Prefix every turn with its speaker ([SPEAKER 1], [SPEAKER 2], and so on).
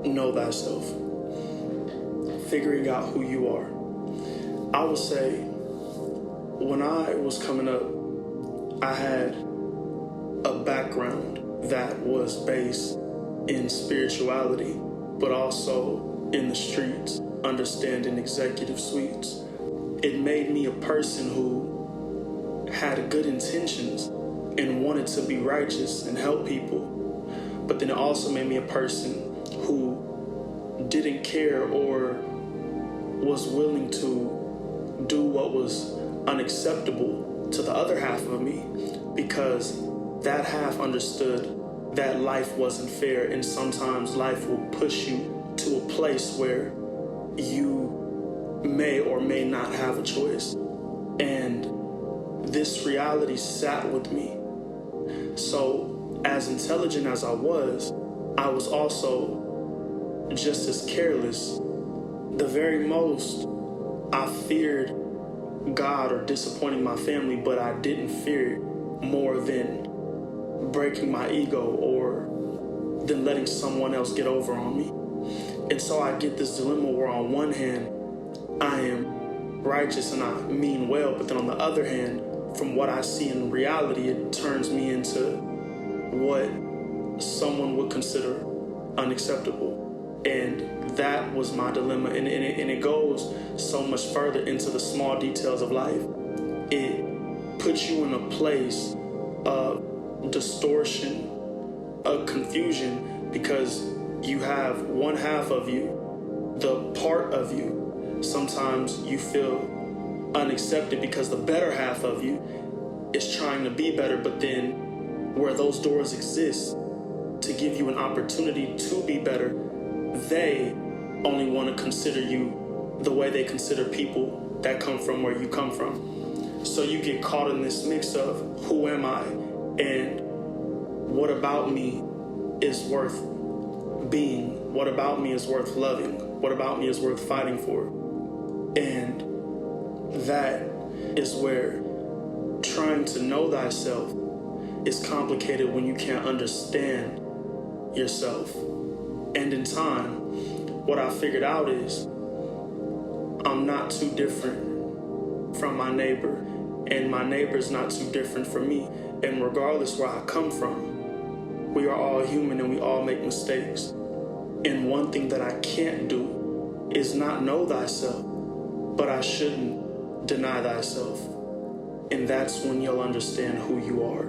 [SPEAKER 1] Know thyself. Figuring out who you are. I would say, when I was coming up, I had a background that was based in spirituality, but also in the streets, understanding executive suites. It made me a person who had good intentions and wanted to be righteous and help people. But then it also made me a person who didn't care or was willing to do what was unacceptable to the other half of me, because that half understood that life wasn't fair, and sometimes life will push you to a place where you may or may not have a choice. And this reality sat with me. So as intelligent as I was also just as careless. The very most, I feared God or disappointing my family, but I didn't fear it more than breaking my ego or than letting someone else get over on me. And so I get this dilemma where on one hand, I am righteous and I mean well, but then on the other hand, from what I see in reality, it turns me into what someone would consider unacceptable. And that was my dilemma. And it goes so much further into the small details of life. It puts you in a place of distortion, of confusion, because you have one half of you, the part of you, sometimes you feel unaccepted because the better half of you is trying to be better, but then where those doors exist to give you an opportunity to be better, they only want to consider you the way they consider people that come from where you come from. So you get caught in this mix of who am I and what about me is worth being, what about me is worth loving, what about me is worth fighting for. And that is where trying to know thyself is complicated when you can't understand yourself. And in time, what I figured out is I'm not too different from my neighbor, and my neighbor's not too different from me. And regardless where I come from, we are all human and we all make mistakes. And one thing that I can't do is not know thyself, but I shouldn't deny thyself. And that's when you'll understand who you are.